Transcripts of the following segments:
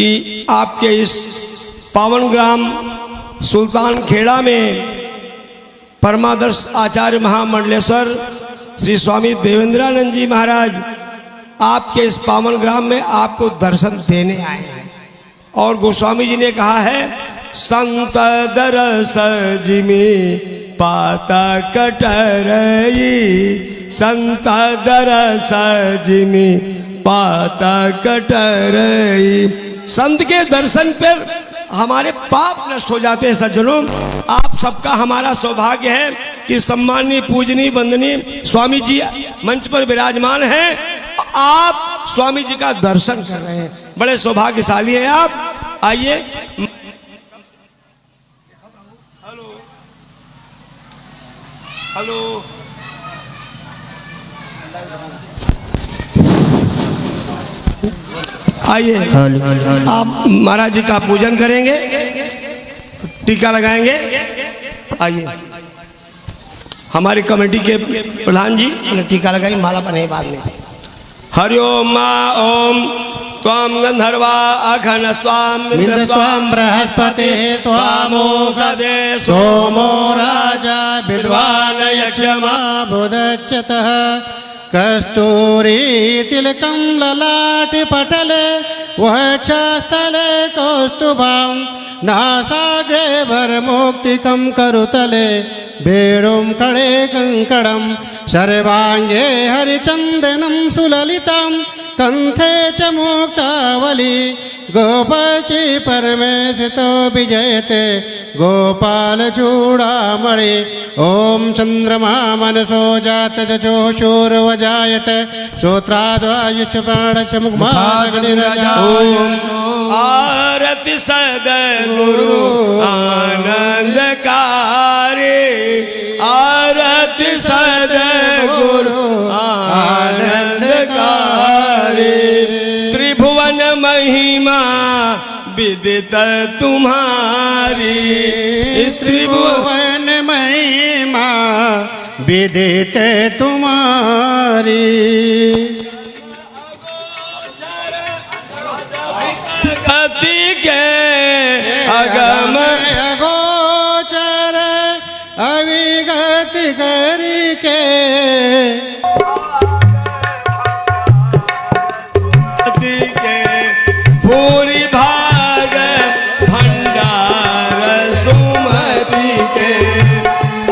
कि आपके इस पावन ग्राम सुल्तान खेड़ा में परमादर्श आचार्य महामंडलेश्वर श्री स्वामी देवेंद्रानंद जी महाराज आपके इस पावन ग्राम में आपको दर्शन देने आए हैं। और गोस्वामी जी ने कहा है, संत दरस जिमि पाता कटरई, संत दरस जिमि पाता कटरई। संत के दर्शन पर हमारे पाप नष्ट हो जाते हैं। सज्जनों, आप सबका हमारा सौभाग्य है कि सम्माननीय पूजनीय वंदनीय स्वामी जी मंच पर विराजमान हैं। आप स्वामी जी का दर्शन कर रहे हैं, बड़े सौभाग्यशाली हैं आप। आइए, हेलो हेलो, आइए आप महाराज जी का पूजन करेंगे, टीका लगाएंगे। आइए, हमारी कमेटी के प्रधान जी ने टीका लगाई, माला बने बाद में। हरिओम माँ ओम त्वाम गंधर्वा अखन स्वाम स्वाम बृहस्पति त्वामो सदे सोमो राजा विद्वान यक्षमा बुदच्यतः कस्तूरी तिलकं ललाटि पटले वक्षस्थले कौस्तुभं नासाग्रे वरमुक्तिकं करुतले वेणुं खड़े कंकणं सर्वांगे हरिचंदनं सुललितं कंठे च मुक्तावली गोपची परमेशितो विजयते गोपाल चूड़ामणि। ओम चंद्रमा मनसो जात चक्षुर्वजायत श्रोत्राद्वायुष प्राणच मुखमाग्निरजा। आरति सद्गुरु आनंदकारी, आरति सद्गुरु आनंदकारी। त्रिभुवन महिमा विदित तुम्हारी, त्रिभुवन महिमा विदित तुम्हारी। अति के अगम अगोचर अविगत करके अति के भूरि भाग भंडार सुमति के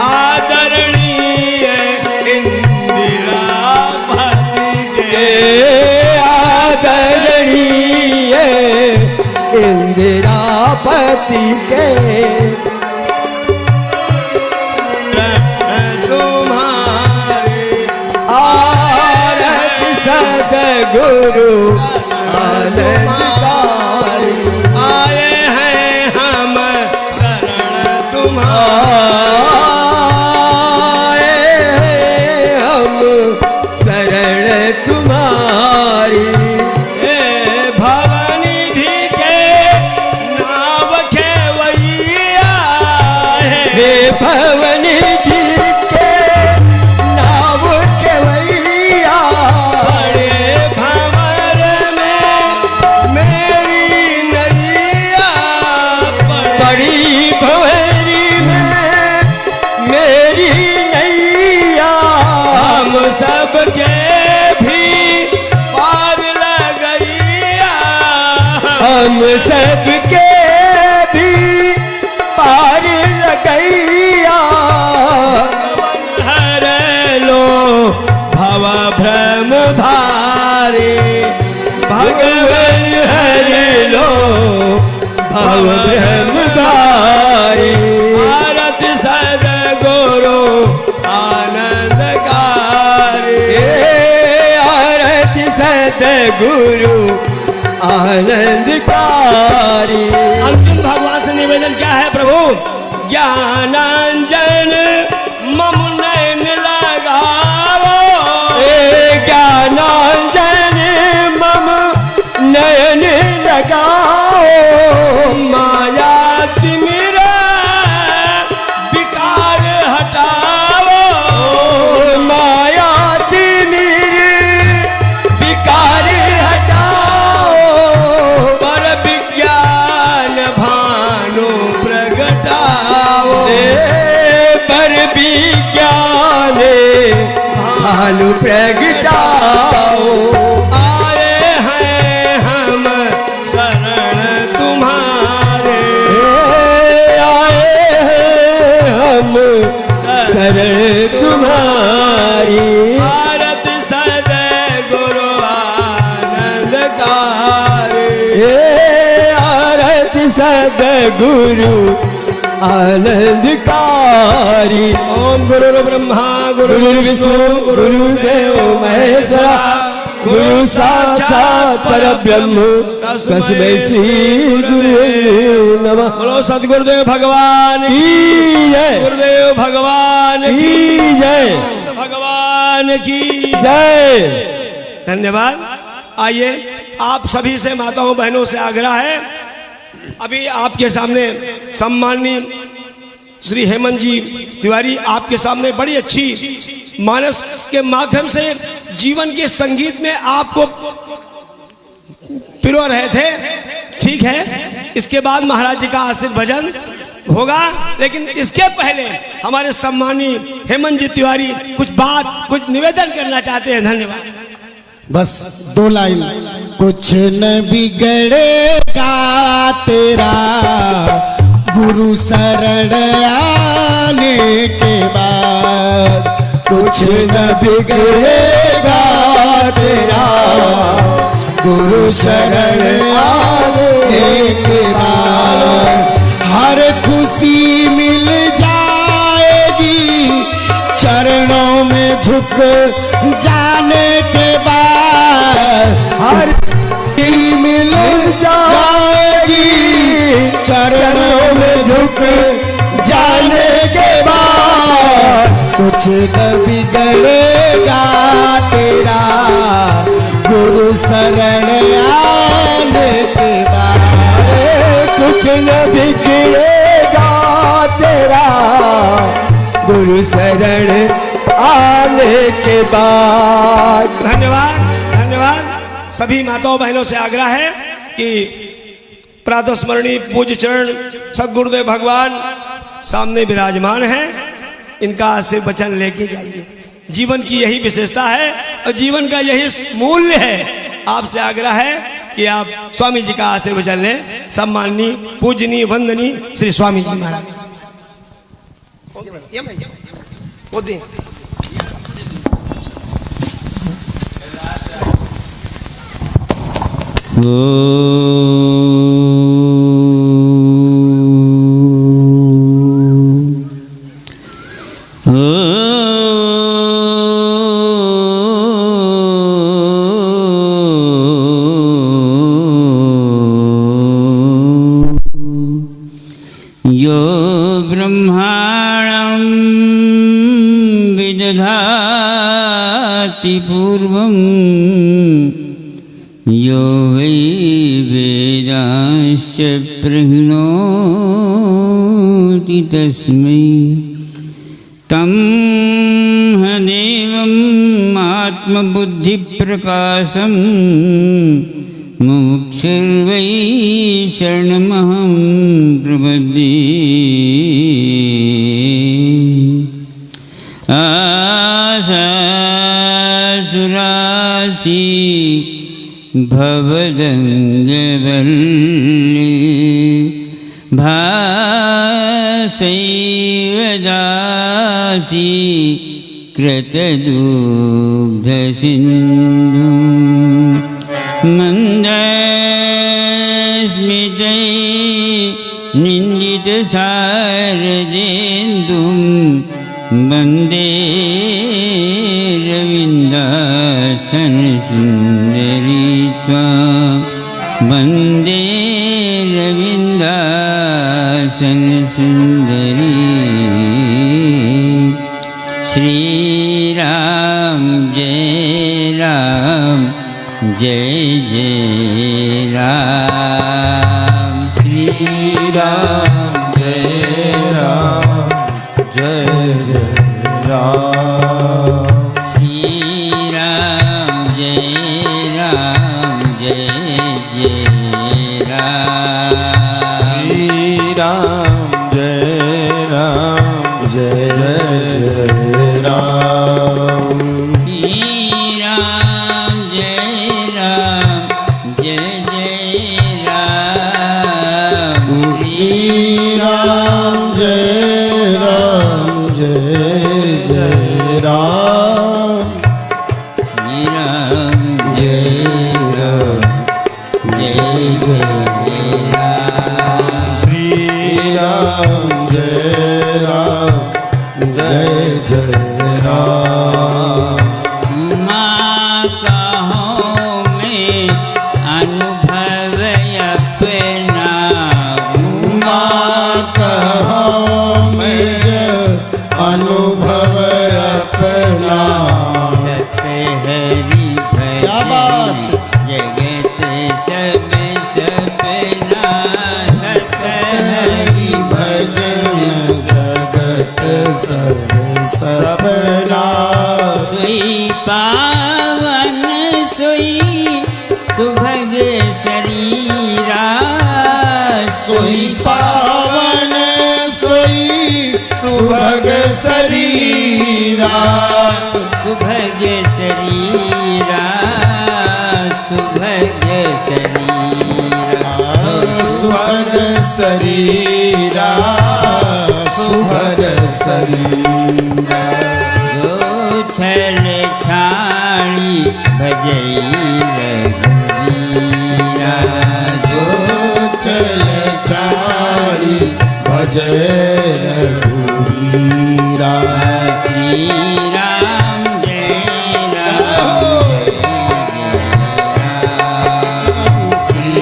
आदरणीय इंदिरापति के, आदरणीय इंदिरापति के। तुम्हारे आरति सद्गुरु आनंदकारी। आए हैं हम शरण तुम्हारे, आए हम शरण तुम्हारी। हे भवनिधि के नाव खेवैया है, हे भवनिधि के नाव खेवैया। बड़े भंवर में मेरी नैया, बड़ी भंवरी में मेरी नैया। हम सबके भी पार लगैया, हम सबके भी पार लगैया। हर लो भव भ्रम भारी, भगवन हर लो भव भ्रम भारी। आरति सद्गुरु आनंदकारी। आरति सद्गुरु आनंदकारी। अंतिम भगवान से निवेदन क्या है प्रभु? ज्ञानांजन मम नयन लगाओ, ज्ञानांजन मम नयन लगाओ। माया तिमिरा विकार हटाओ, माया तिमिर विकार हटाओ। पर विकार विज्ञाने भानु प्रगटाओ। आए हैं हम शरण तुम्हारे, आए हैं हम शरण तुम्हारी। आरत सदै गुरु आनंदकारी, आरत सद्गुरु आनंदकारी। ओम गुरु ब्रह्मा गुरु गुरुर्विष्णु गुरुदेव महेश्वरा गुरु साक्षात परब्रह्म तस्मै श्री गुरुवे नमः। बोलो सदगुरुदेव भगवान की की जय, गुरुदेव भगवान की की जय, भगवान की जय। धन्यवाद। आइए, आप सभी से माताओं बहनों से आग्रह है, अभी आपके सामने सम्माननीय श्री हेमंत जी तिवारी आपके सामने बड़ी अच्छी मानस के माध्यम से जीवन के संगीत में आपको पिरो रहे थे। ठीक है, इसके बाद महाराज जी का आश्रित भजन होगा, लेकिन इसके पहले हमारे सम्माननीय हेमंत जी तिवारी कुछ निवेदन करना चाहते हैं। धन्यवाद। बस 2 लाइन। कुछ न बिगड़ेगा तेरा गुरु शरण आने के बाद, कुछ न बिगड़ेगा तेरा गुरु शरण आने के बाद। हर खुशी मिल जाएगी चरणों में झुक जाने के बाद, हर मिल जाएगी चरणों में झुक जाने के बाद। कुछ न बिगड़ेगा तेरा गुरु शरण आने के बाद, कुछ न बिगड़ेगा तेरा गुरु शरण आने के बाद। धन्यवाद। धन्यवाद। सभी माताओं बहनों से आग्रह है कि प्रातः स्मरणीय पूज्य चरण सदगुरुदेव भगवान सामने विराजमान हैं, इनका आशीर्वचन वचन लेके जाइए। जीवन की यही विशेषता है और जीवन का यही मूल्य है। आपसे आग्रह है कि आप स्वामी जी का आशीर्वचन वचन लें। सम्माननीय पूजनीय वंदनीय श्री स्वामी जी महाराज। यो ब्रह्माणं विदधाति पूर्वं यो वै वेदांश्च प्रहिणोति तस्मै तं हदेवम् आत्मबुद्धिप्रकाशं मुमुक्षुर्वै शरणमहं प्रपद्ये। आशासुरासि भवदङ्गवल्ली भासैव दासी कृतदुग्धसिन्धुं मन्दस्मितै निन्दितशारदेन्दुं वन्दे रविन्दासनसुन्दरी त्वां वन्दे रविन्दासनसुन्दरी। श्रीराम जय राम जय जय राम। श्री राम जय राम जय जय राम। श्री राम जय राम जय जय राम। श्री राम जय राम जय जय राम। श्री राम जय राम जय जय राम। श्री राम जय राम जय जय राम। श्री राम जय राम जय जय राम। श्री राम जय राम जय जय राम। माँ कहो मैं अनुभव अपना, माँ कहो मैं अनुभव अपना। सतहरि क्या बात? जगत सब सपना। हरि भजन जगत सब सपना। सोई पावन सोई सुभग शरीरा। सोई पावन सोई सुभग शरीरा। सुभग शरीरा सुभग शरीरा। सुभग शरीरा सुभग शरीरा। जो छल छाड़ी भजई रघुवीरा। जो चल चारी भजय रघुवीरा। श्री राम जय राम श्री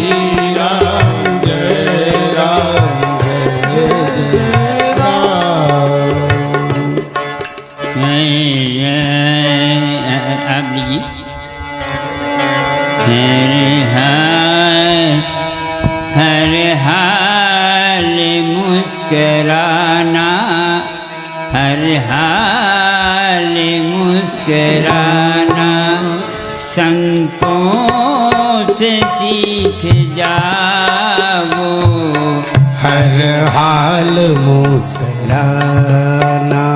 राम जय राम जय जय राम। आप लीजिए। हर हाल मुस्कराना, हर हाल मुस्कराना। संतों से सीख जाओ, हर हाल मुस्कराना।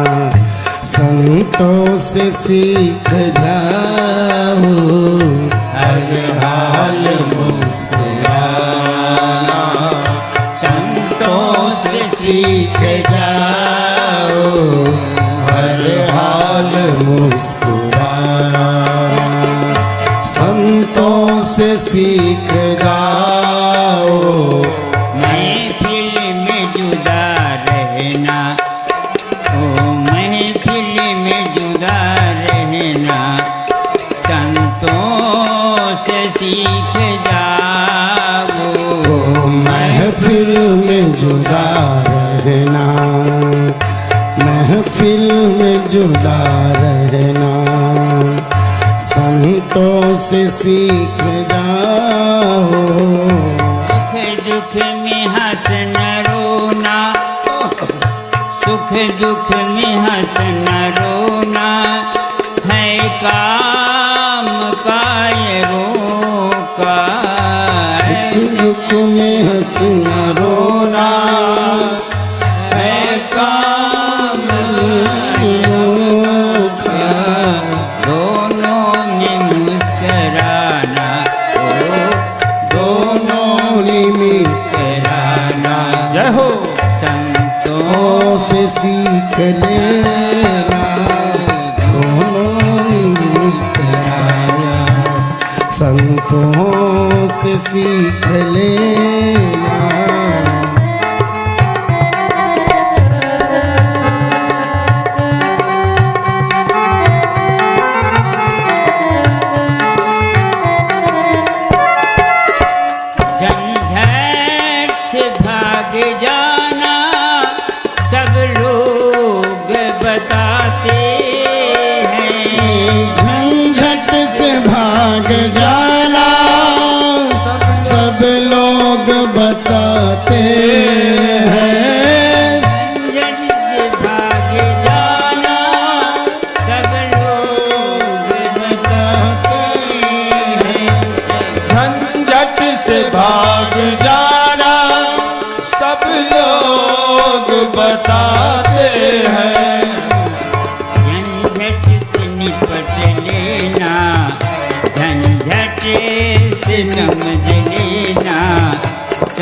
संतों से सीख जाओ, हर हाल मुस्कराना। संतों से सीख जाओ, हर हाल मुस्कुराना। संतों से सीख जाओ। महफिल में जुदा रहना, ओ महफिल में जुदा रहना। संतों से सीख जाओ, महफिल में जुदा रहना। महफिल में जुदा रहना। संतों से सीख जाओ। सुख दुख में हंसना रोना, सुख दुख में हंसना रोना। है काम का ये रोका, दुख में हंसना रोना। है काम रोका। दोनों में मुस्कराना, ओ दोनों ने मुस्कुराना। जय हो। संतों से सीख लेना। दोनों ने मुस्कुराया। संतों से सीख लेना। झंझट से भाग जाना, सब लोग बताते हैं। झंझट से भाग जाना, सब लोग बताते हैं। झंझट से भाग जाना, सब लोग बताते हैं। झंझट से भाग जाना, सब लोग बताते हैं।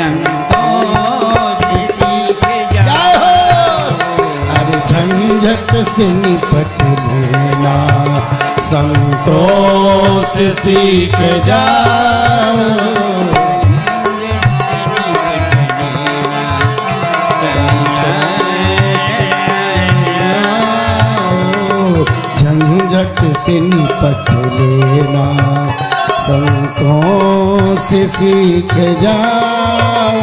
संतों से सीख जय जाओ। हो। अरे झंझट से निपट लेना, संतों से सीख जाओ। झंझट से निपट लेना, संतों से सीख जाओ।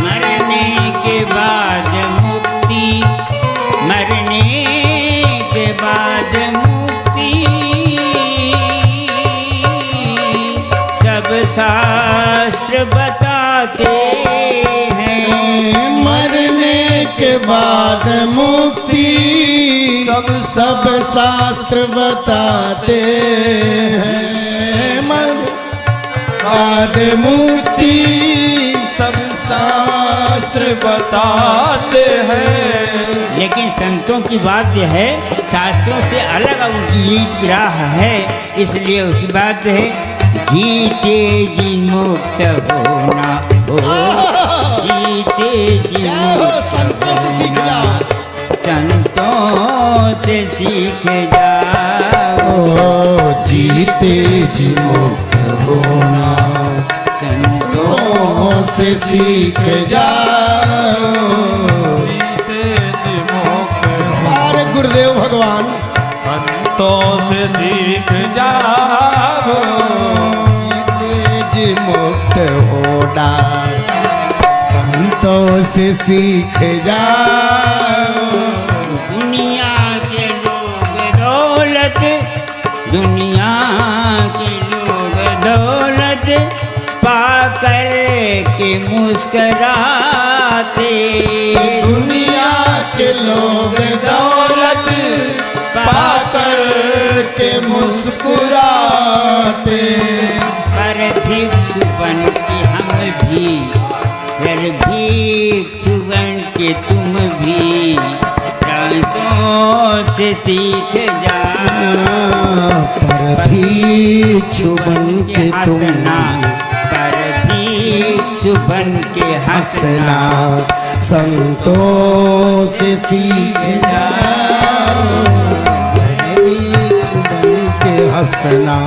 मरने के बाद मुक्ति, मरने के बाद मुक्ति, सब शास्त्र बताते हैं। मरने के बाद मुक्ति, सब शास्त्र बताते हैं। मरने बाद मुक्ति, सब शास्त्र बताते हैं। लेकिन संतों की बात यह है, शास्त्रों से अलग उनकी राह है। इसलिए उसी बात है, जीते जी मुक्त होना हो, जीते जी संतों से सीख जाओ। संतों से सीख जाओ। जीते जी मुक्त होना, संतों से सीख जाओ। अरे गुरुदेव भगवान, संतों से सीख जाओ। जीते जी मुक्त होना, संतों से सीख जाओ। दुनिया के लोग दौलत, दुनिया के लोग दौलत पाकर के मुस्कराते। दुनिया के लोग दौलत पाकर के मुस्कुराते। पर भिक्षु बन के हम भी, फिर भिक्षु बन के तुम भी, संतों से सीख जाओ। पर भिक्षु बन के तुम हंसना, पर भिक्षु बन के हंसना, हंसना, संतों से सीख जाओ। भिक्षु बन के हंसना,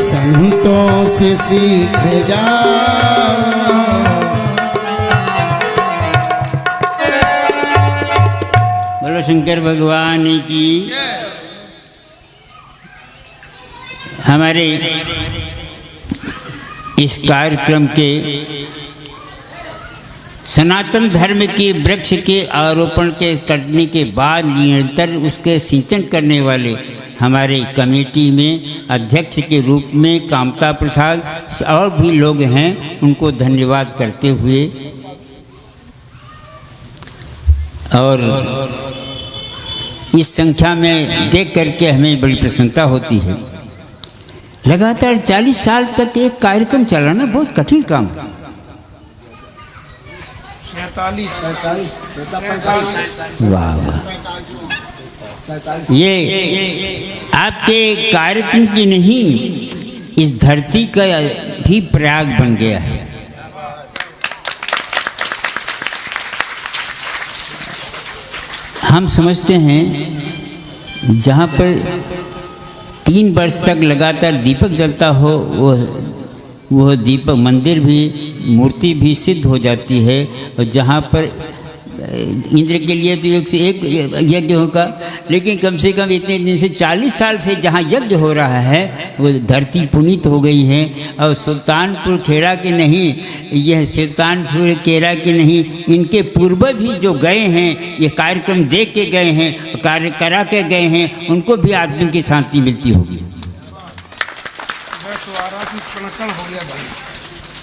संतों से सीख जाओ। बोलो शंकर भगवान की। हमारे इस कार्यक्रम के सनातन धर्म के वृक्ष के आरोपण के करने के बाद निरंतर उसके सिंचन करने वाले हमारे कमेटी में अध्यक्ष के रूप में कामता प्रसाद और भी लोग हैं, उनको धन्यवाद करते हुए और इस संख्या में देख करके हमें बड़ी प्रसन्नता होती है। लगातार 40 साल तक एक कार्यक्रम चलाना बहुत कठिन काम था। 47 वाह वाह, ये आपके कार्यक्रम की नहीं, इस धरती का भी प्रयाग बन गया है। हम समझते हैं जहाँ पर 3 वर्ष तक लगातार दीपक जलता हो, वह दीपक मंदिर भी, मूर्ति भी सिद्ध हो जाती है। और जहाँ पर इंद्र के लिए तो एक से एक यज्ञ होगा, लेकिन कम से कम इतने दिन से 40 साल से जहाँ यज्ञ हो रहा है वो धरती पुनीत हो गई है। और सुल्तानपुर खेड़ा के नहीं, यह सुल्तानपुर खेड़ा के नहीं, इनके पूर्वज भी जो गए हैं, ये कार्यक्रम देख के गए हैं, कार्य करा के गए हैं, उनको भी आत्मा की शांति मिलती होगी।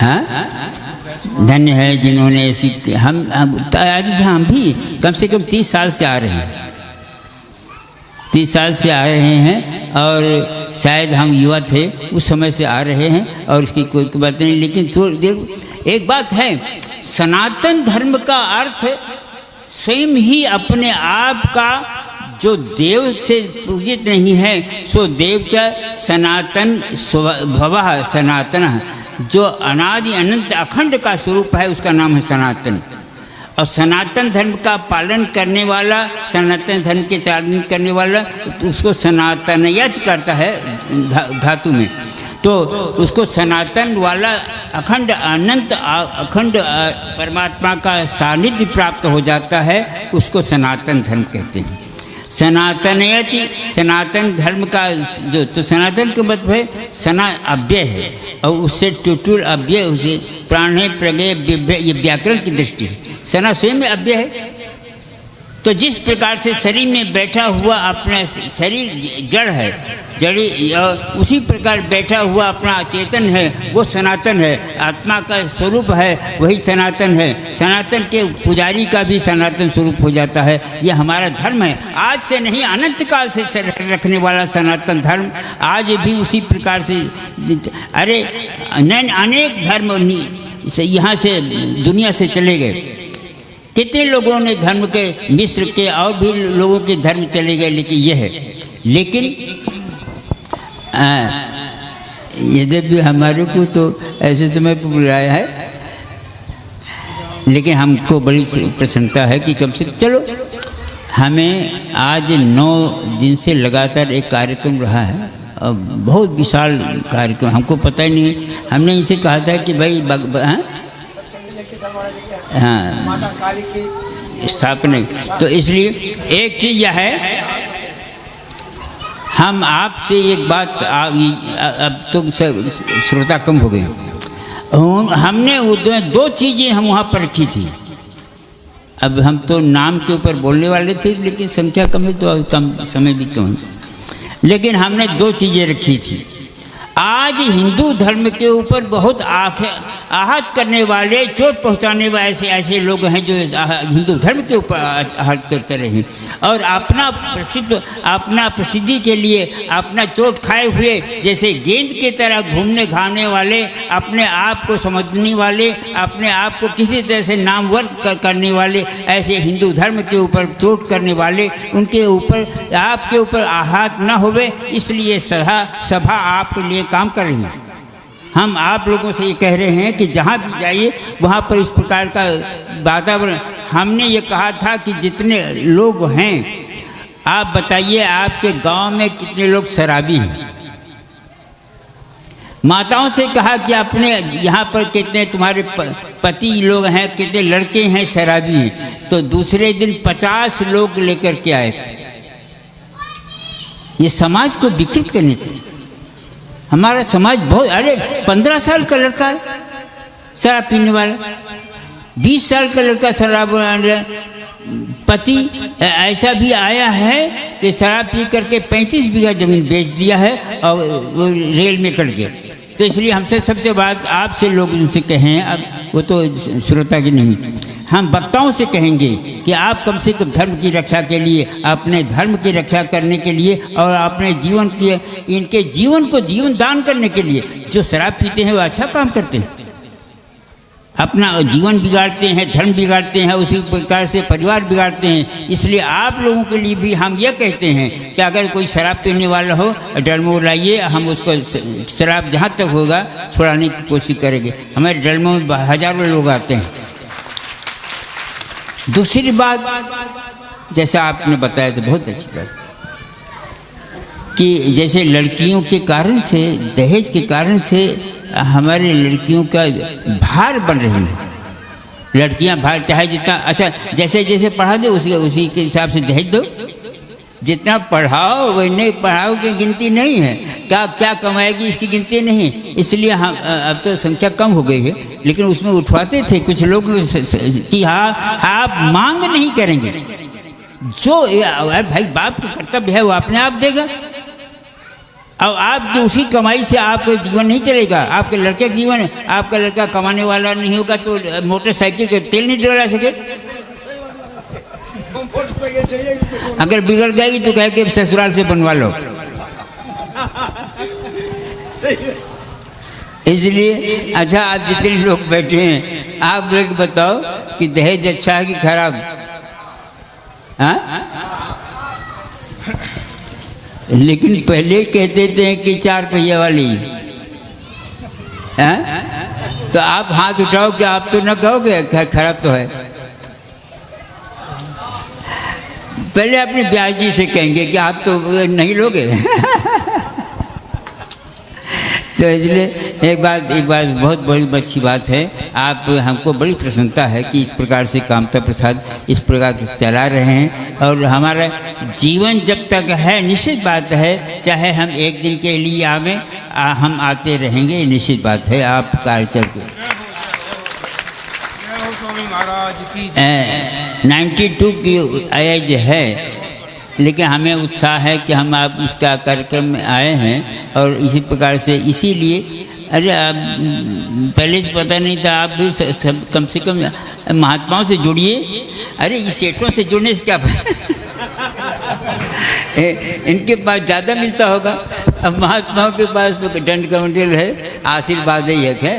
हाँ, धन्य है जिन्होंने ऐसी हम भी कम से कम 30 साल से आ रहे हैं, 30 साल से आ रहे हैं। और शायद हम युवा थे उस समय से आ रहे हैं, और उसकी कोई बात नहीं। लेकिन देखो, एक बात है, सनातन धर्म का अर्थ स्वयं ही अपने आप का जो देव से पूजित नहीं है, सो देव का सनातन भवः सनातन, जो अनादि अनंत अखंड का स्वरूप है उसका नाम है सनातन। और सनातन धर्म का पालन करने वाला, सनातन धर्म के चालन करने वाला, उसको सनातनयत करता है धातु में, तो उसको सनातन वाला अखंड अनंत अखंड परमात्मा का सानिध्य प्राप्त हो जाता है, उसको सनातन धर्म कहते हैं। सनातनयति, सनातन धर्म का जो, तो सनातन का मतलब है सना अव्यय है, और उससे टुटुल अव्यय, उसे प्राण है, प्रज्ञे, ये व्याकरण की दृष्टि है। सना स्वयं में अव्यय है। तो जिस प्रकार से शरीर में बैठा हुआ अपना शरीर जड़ है, जड़ी, उसी प्रकार बैठा हुआ अपना चेतन है, वो सनातन है, आत्मा का स्वरूप है, वही सनातन है। सनातन के पुजारी का भी सनातन स्वरूप हो जाता है। ये हमारा धर्म है, आज से नहीं अनंत काल से रखने वाला सनातन धर्म आज भी उसी प्रकार से। अरे अनेक धर्म यहाँ से दुनिया से चले गए, कितने लोगों ने धर्म के, मिस्र के और भी लोगों के धर्म चले गए, लेकिन यह है। लेकिन यद्यपि हमारे को तो ऐसे समय पर बुलाया है, लेकिन हमको बड़ी प्रसन्नता है कि कम से कम चलो, हमें आज 9 दिन से लगातार एक कार्यक्रम रहा है, और बहुत विशाल कार्यक्रम, हमको पता ही नहीं। हमने इनसे कहा था कि भाई हाँ स्थापना, तो इसलिए एक चीज़ यह है, हम आपसे एक बात, अब तो श्रोता कम हो गए, हमने 2 चीज़ें हम वहाँ पर रखी थी। अब हम तो नाम के ऊपर बोलने वाले थे, लेकिन संख्या कम है तो कम समय भी कम है, लेकिन हमने 2 चीज़ें रखी थी। आज हिंदू धर्म के ऊपर बहुत आहत करने वाले, चोट पहुंचाने वाले ऐसे लोग हैं जो हिंदू धर्म के ऊपर आहत करते रहे, और अपना प्रसिद्धि के लिए अपना चोट खाए हुए, जैसे गेंद की तरह घूमने घामने वाले, अपने आप को समझने वाले, अपने आप को किसी तरह से नामवर करने वाले, ऐसे हिंदू धर्म के ऊपर चोट करने वाले, उनके ऊपर, आपके ऊपर आहत न होवे, इसलिए सभा आपके लिए काम कर रही है। हम आप लोगों से ये कह रहे हैं कि जहाँ भी जाइए वहाँ पर इस प्रकार का वातावरण। हमने ये कहा था कि जितने लोग हैं, आप बताइए आपके गांव में कितने लोग शराबी हैं। माताओं से कहा कि अपने यहाँ पर कितने तुम्हारे पति लोग हैं, कितने लड़के हैं शराबी हैं, तो दूसरे दिन 50 लोग लेकर के आए थे। ये समाज को विकृत करने थे। हमारा समाज बहुत, अरे 15 साल का लड़का शराब पीने वाला, 20 साल का लड़का शराब, पति ऐसा भी आया है कि शराब पी करके 35 बीघा जमीन बेच दिया है और वो रेल में कट गया। तो इसलिए हमसे सबसे बात आपसे लोग उनसे कहें, अब वो तो श्रोता की नहीं, हम वक्ताओं से कहेंगे कि आप कम से कम धर्म की रक्षा के लिए, अपने धर्म की रक्षा करने के लिए और अपने जीवन के, इनके जीवन को जीवन दान करने के लिए, जो शराब पीते हैं वो अच्छा काम करते हैं, अपना जीवन बिगाड़ते हैं, धर्म बिगाड़ते हैं, उसी प्रकार से परिवार बिगाड़ते हैं। इसलिए आप लोगों के लिए भी हम ये कहते हैं कि अगर कोई शराब पीने वाला हो, डलमो लाइए, हम उसको शराब जहाँ तक होगा छुड़ाने की कोशिश करेंगे। हमारे डलमो में हजारों लोग आते हैं। दूसरी बात, जैसा आपने बताया तो बहुत अच्छी बात, कि जैसे लड़कियों के कारण से, दहेज के कारण से हमारे लड़कियों का भार बन रही है। लड़कियां भार, चाहे जितना, अच्छा जैसे जैसे पढ़ा दो उसी के हिसाब से दहेज दो, जितना पढ़ाओ वही पढ़ाओ की गिनती नहीं है, क्या क्या कमाएगी इसकी गिनती नहीं। इसलिए हम, अब तो संख्या कम हो गई है, लेकिन उसमें उठवाते थे कुछ लोग कि हाँ आप मांग नहीं करेंगे, जो भाई बाप का कर्तव्य है वो अपने आप देगा, और आपकी उसी कमाई से आपका जीवन नहीं चलेगा। आपके लड़के का जीवन, आपका लड़का कमाने वाला नहीं होगा तो मोटरसाइकिल के तेल नहीं डला सके, अगर बिगड़ जाएगी तो कह के ससुराल से बनवा लो। इसलिए अच्छा, आप जितने लोग बैठे हैं, आप लोग बताओ कि दहेज अच्छा है कि खराब? हाँ, लेकिन पहले कहते थे कि 4 पहिया वाली हैं? तो आप हाथ उठाओ कि आप तो न कहोगे खराब तो है। पहले अपने ब्याह जी से कहेंगे कि आप तो नहीं लोगे। तो इसलिए एक बात बहुत बड़ी अच्छी बात है, आप हमको बड़ी प्रसन्नता है कि इस प्रकार से कामता प्रसाद इस प्रकार चला रहे हैं। और हमारा जीवन जब तक है, निश्चित बात है, चाहे हम एक दिन के लिए आवें, हम आते रहेंगे, निश्चित बात है। आप कार्य करके स्वामी महाराज की 92 की एज है, लेकिन हमें उत्साह है कि हम आप इसका कार्यक्रम में आए हैं। और इसी प्रकार से इसीलिए अरे आप पहले से पता नहीं था, आप भी सब कम से कम महात्माओं से जुड़िए। अरे इस सेठों से जुड़ने से क्या इनके पास ज़्यादा मिलता होगा, अब महात्माओं के पास तो दंड कमंडल है, आशीर्वाद ही है।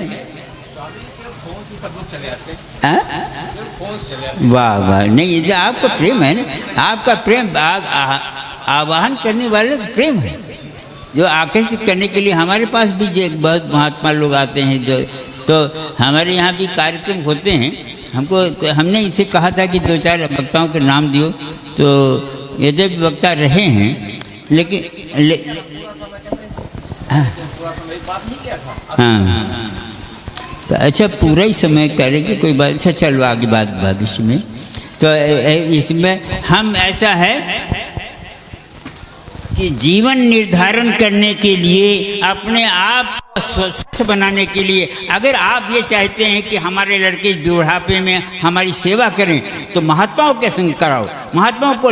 वाह वाह, नहीं ये जो आपका प्रेम है ना, आपका प्रेम आवाहन करने वाले प्रेम है, जो आकर्षित करने के लिए हमारे पास भी जो बहुत महात्मा लोग आते हैं। जो तो हमारे यहाँ भी कार्यक्रम होते हैं, हमने इसे कहा था कि 2-4 वक्ताओं के नाम दियो, तो यद्यपि वक्ता रहे हैं लेकिन हाँ, तो अच्छा पूरा ही समय करेंगे, कोई बात। अच्छा चलो आगे बात भविष्य में। तो इसमें हम ऐसा है कि जीवन निर्धारण करने के लिए, अपने आप स्वच्छ बनाने के लिए, अगर आप ये चाहते हैं कि हमारे लड़के बुढ़ापे में हमारी सेवा करें, तो महात्माओं के संग कराओ, महात्माओं को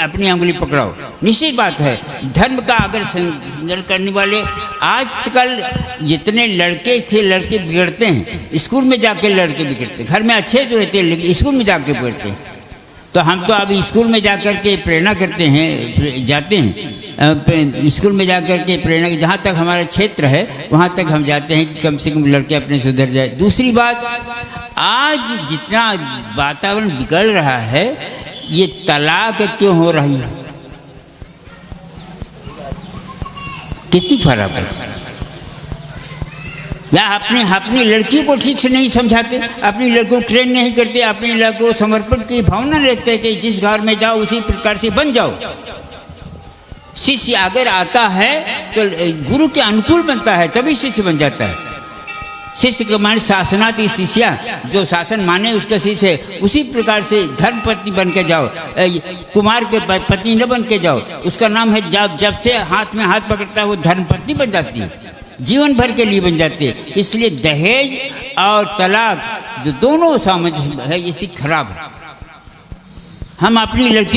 अपनी अंगुली पकड़ाओ। निश्चित बात है, धर्म का अगर संरक्षण करने वाले, आजकल जितने लड़के बिगड़ते हैं, स्कूल में जाके लड़के बिगड़ते, घर में अच्छे तो रहते हैं लेकिन स्कूल में जाके बिगड़ते हैं। तो हम तो अभी स्कूल में जाकर के प्रेरणा करते हैं, जाते हैं स्कूल में जाकर के प्रेरणा, जहाँ तक हमारा क्षेत्र है वहाँ तक हम जाते हैं कि कम से कम लड़के अपने सुधर जाए। दूसरी बात, आज जितना वातावरण बिगड़ रहा है, ये तलाक क्यों हो रही है, कितनी खराब है। या अपनी लड़की को ठीक से नहीं समझाते, अपनी लड़कों को ट्रेन नहीं करते, अपनी लड़कों को समर्पण की भावना रखते हैं कि जिस घर में जाओ उसी प्रकार से बन जाओ। शिष्य अगर आता है तो गुरु के अनुकूल बनता है, तभी शिष्य बन जाता है। शिष्य के माने शासनाति शिष्या, जो शासन माने उसका शिष्य है। उसी प्रकार से धर्म पत्नी बन के जाओ, कुमार के पत्नी न बन के जाओ, उसका नाम है जब से हाथ में हाथ पकड़ता है वो धर्म पत्नी बन जाती है, जीवन भर के लिए बन जाते हैं। इसलिए दहेज और तलाक जो दोनों सामंजस्य है, इसी खराब है। हम अपनी लड़की